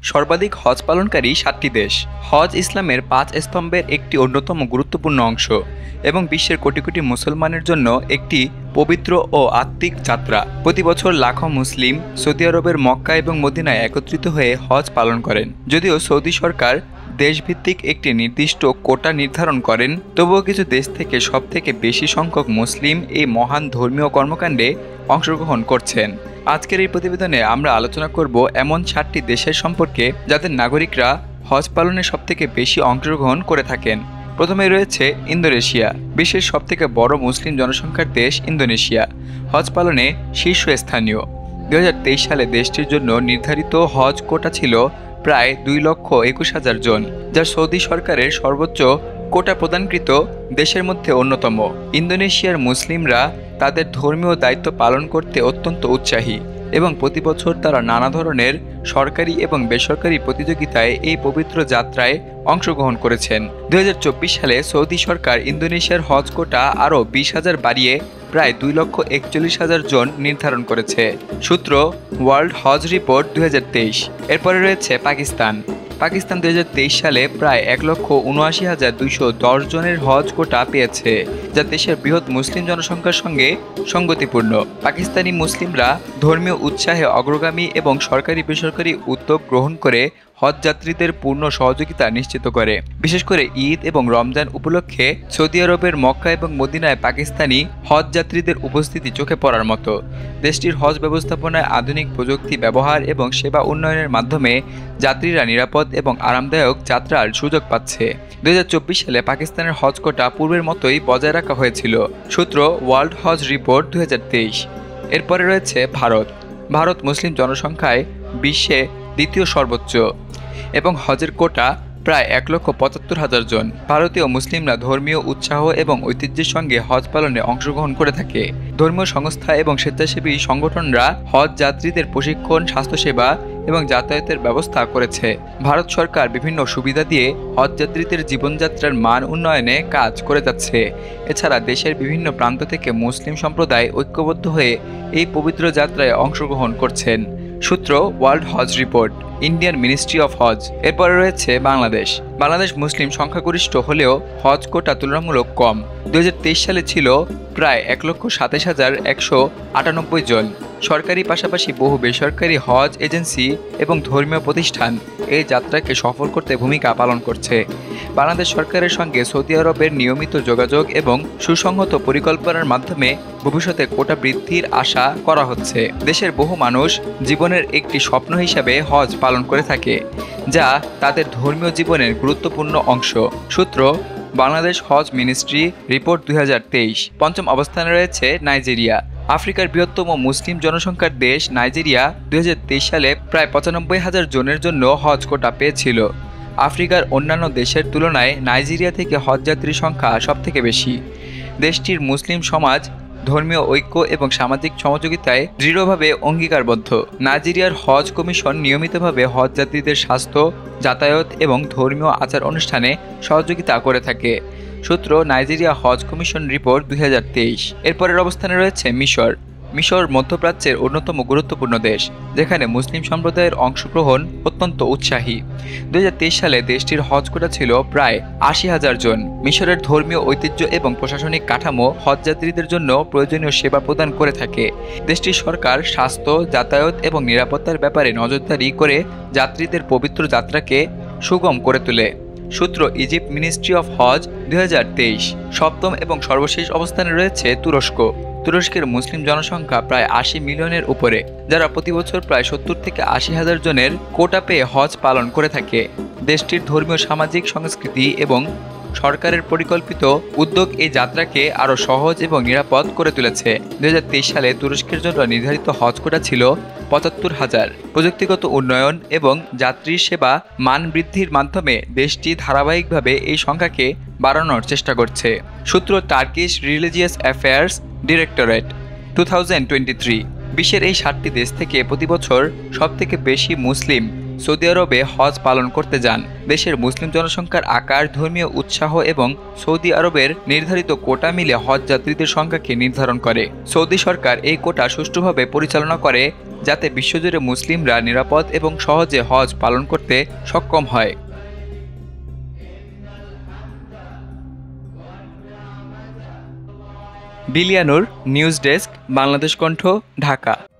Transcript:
সর্বাধিক হজ পালনকারী 7টি দেশ। হজ ইসলামের 5 স্তম্ভের একটি অন্যতম গুরুত্বপূর্ণ অংশ এবং বিশ্বের কোটি কোটি মুসলমানের জন্য একটি পবিত্র ও আত্মিক যাত্রা। প্রতি বছর লাখো মুসলিম সৌদি আরবের মক্কা এবং মদিনায় একত্রিত হয়ে হজ পালন করেন। যদিও সৌদি সরকার দেশভিত্তিক একটি নির্দিষ্ট কোটা নির্ধারণ করেন, তবুও কিছু দেশ থেকে সবথেকে বেশি সংখ্যক মুসলিম এই মহান ধর্মীয় কর্মকাণ্ডে অংশগ্রহণ করছেন। আজকের এই প্রতিবেদনে আমরা আলোচনা করব এমন 7টি দেশের সম্পর্কে যাদের নাগরিকরা হজ পালনে সবথেকে বেশি অংশগ্রহণ করে থাকেন। প্রথমে রয়েছে ইন্দোনেশিয়া। বিশ্বের সবথেকে বড় মুসলিম জনসংখ্যার দেশ ইন্দোনেশিয়া হজ পালনে শীর্ষস্থানীয়। 2023 সালে দেশটির জন্য নির্ধারিত হজ কোটা ছিল প্রায় 2,21,000 জন, যা সৌদি সরকারের সর্বোচ্চ কোটা প্রদানকৃত দেশের মধ্যে অন্যতম। ইন্দোনেশিয়ার মুসলিমরা তাদের ধর্মীয় দায়িত্ব পালন করতে অত্যন্ত উৎসাহী এবং প্রতি বছর তারা নানা ধরনের সরকারি এবং বেসরকারি প্রতিযোগিতায় এই পবিত্র যাত্রায় অংশগ্রহণ করেছেন। 2024 সালে সৌদি সরকার ইন্দোনেশিয়ার হজ কোটা আরও 20,000 বাড়িয়ে প্রায় 2,41,000 জন নির্ধারণ করেছে। সূত্র ওয়ার্ল্ড হজ রিপোর্ট 2023। এরপরে রয়েছে পাকিস্তান। 2023 সালে প্রায় 1,79,210 জনের হজ কোটা পেয়েছে, যা দেশের বৃহৎ মুসলিম জনসংখ্যার সঙ্গে সঙ্গতিপূর্ণ। পাকিস্তানি মুসলিমরা ধর্মীয় উৎসাহে অগ্রগামী এবং সরকারি বেসরকারি উদ্যোগ গ্রহণ করে হজ যাত্রীদের পূর্ণ সহযোগিতা নিশ্চিত করে। বিশেষ করে ঈদ এবং রমজান উপলক্ষে সৌদি আরবের মক্কা এবং মদিনায় পাকিস্তানি হজ যাত্রীদের উপস্থিতি চোখে পড়ার মতো। দেশটির হজ ব্যবস্থাপনায় আধুনিক প্রযুক্তি ব্যবহার এবং সেবা উন্নয়নের মাধ্যমে যাত্রীরা নিরাপদ এবং আরামদায়ক যাত্রার সুযোগ পাচ্ছে। 2024 সালে পাকিস্তানের হজ কোটা পূর্বের মতোই বজায় রাখা হয়েছিল। সূত্র ওয়ার্ল্ড হজ রিপোর্ট 2023। এরপরে রয়েছে ভারত মুসলিম জনসংখ্যায় বিশ্বে দ্বিতীয় সর্বোচ্চ এবং হজের কোটা প্রায় 1,75,000 জন। ভারতীয় মুসলিমরা ধর্মীয় উৎসাহ এবং ঐতিহ্যের সঙ্গে হজ পালনে অংশগ্রহণ করে থাকে। ধর্মীয় সংস্থা এবং স্বেচ্ছাসেবী সংগঠনরা হজ যাত্রীদের প্রশিক্ষণ, স্বাস্থ্যসেবা এবং যাতায়াতের ব্যবস্থা করেছে। ভারত সরকার বিভিন্ন সুবিধা দিয়ে হজ যাত্রীদের জীবনযাত্রার মান উন্নয়নে কাজ করে যাচ্ছে। এছাড়া দেশের বিভিন্ন প্রান্ত থেকে মুসলিম সম্প্রদায় ঐক্যবদ্ধ হয়ে এই পবিত্র যাত্রায় অংশগ্রহণ করছেন। সূত্র world Hajj report, Indian ministry of Hajj. এরপরে রয়েছে বাংলাদেশ মুসলিম সংখ্যাগরিষ্ঠ হলেও হজ কোটা তুলনামূলক কম। 2023 সালে ছিল প্রায় 1,27,198 জন। সরকারি পাশাপাশি বহু বেসরকারি হজ এজেন্সি এবং ধর্মীয় প্রতিষ্ঠান এই যাত্রাকে সফল করতে ভূমিকা পালন করছে। বাংলাদেশ সরকারের সঙ্গে সৌদি আরবের নিয়মিত যোগাযোগ এবং সুসংহত পরিকল্পনার মাধ্যমে ভবিষ্যতে কোটা বৃদ্ধির আশা করা হচ্ছে। দেশের বহু মানুষ জীবনের একটি স্বপ্ন হিসাবে হজ পালন করে থাকে, যা তাদের ধর্মীয় জীবনের গুরুত্বপূর্ণ অংশ। সূত্র বাংলাদেশ হজ মিনিস্ট্রি রিপোর্ট 2023। পঞ্চম অবস্থানে রয়েছে নাইজেরিয়া। আফ্রিকার বৃহত্তম মুসলিম জনসংখ্যার দেশ নাইজেরিয়া 2023 সালে প্রায় 95,000 জনের জন্য হজ কোটা পেয়েছিল। আফ্রিকার অন্যান্য দেশের তুলনায় নাইজেরিয়া থেকে হজযাত্রীর সংখ্যা সবথেকে বেশি। দেশটির মুসলিম সমাজ ধর্মীয় ঐক্য এবং সামাজিক সহযোগিতায় দৃঢ়ভাবে অঙ্গীকারবদ্ধ। নাইজেরিয়ার হজ কমিশন নিয়মিতভাবে হজ যাত্রীদের স্বাস্থ্য, যাতায়াত এবং ধর্মীয় আচার অনুষ্ঠানে সহযোগিতা করে থাকে। সূত্র নাইজেরিয়া হজ কমিশন রিপোর্ট 2023। এরপরের অবস্থানে রয়েছে মিশর মধ্যপ্রাচ্যের অন্যতম গুরুত্বপূর্ণ দেশ, যেখানে মুসলিম সম্প্রদায়ের অংশগ্রহণ অত্যন্ত উৎসাহী। 2023 সালে দেশটির হজ কোটা ছিল প্রায় 80,000 জন। মিশরের ধর্মীয় ঐতিহ্য এবং প্রশাসনিক কাঠামো হজযাত্রীদের জন্য প্রয়োজনীয় সেবা প্রদান করে থাকে। দেশটির সরকার স্বাস্থ্য, যাতায়াত এবং নিরাপত্তার ব্যাপারে নজরদারি করে যাত্রীদের পবিত্র যাত্রাকে সুগম করে তোলে। সূত্র ইজিপ্ট মিনিস্ট্রি অফ হজ 2023। সপ্তম এবং সর্বশেষ অবস্থানে রয়েছে তুরস্কের মুসলিম জনসংখ্যা প্রায় 80 মিলিয়নের উপরে, যারা প্রতি বছর প্রায় 70 থেকে 80,000 জনের কোটা পেয়ে হজ পালন করে থাকে। দেশটির ধর্মীয়, সামাজিক সংস্কৃতি এবং সরকারের পরিকল্পিত উদ্যোগ এই যাত্রাকে আরও সহজ এবং নিরাপদ করে তুলেছে। 2023 সালে তুরস্কের জন্য নির্ধারিত হজ কোটা ছিল 75,000। প্রযুক্তিগত উন্নয়ন এবং যাত্রী সেবা মান বৃদ্ধির মাধ্যমে দেশটি ধারাবাহিকভাবে এই সংখ্যাকে বাড়ানোর চেষ্টা করছে। সূত্র টার্কিশ রিলিজিয়াস অ্যাফেয়ার্স ডিরেক্টরেট 2023। বিশ্বের এই 7টি দেশ থেকে প্রতি বছর সবথেকে বেশি মুসলিম সৌদি আরবে হজ পালন করতে যান। দেশের মুসলিম জনসংখ্যার আকার, ধর্মীয় উৎসাহ এবং সৌদি আরবের নির্ধারিত কোটা মিলে হজ যাত্রীদের সংখ্যাকে নির্ধারণ করে। সৌদি সরকার এই কোটা সুষ্ঠুভাবে পরিচালনা করে যাতে বিশ্বজুড়ে মুসলিমরা নিরাপদ এবং সহজে হজ পালন করতে সক্ষম হয়। বিলিয়ানুর, নিউজ ডেস্ক, বাংলাদেশ কণ্ঠ, ঢাকা।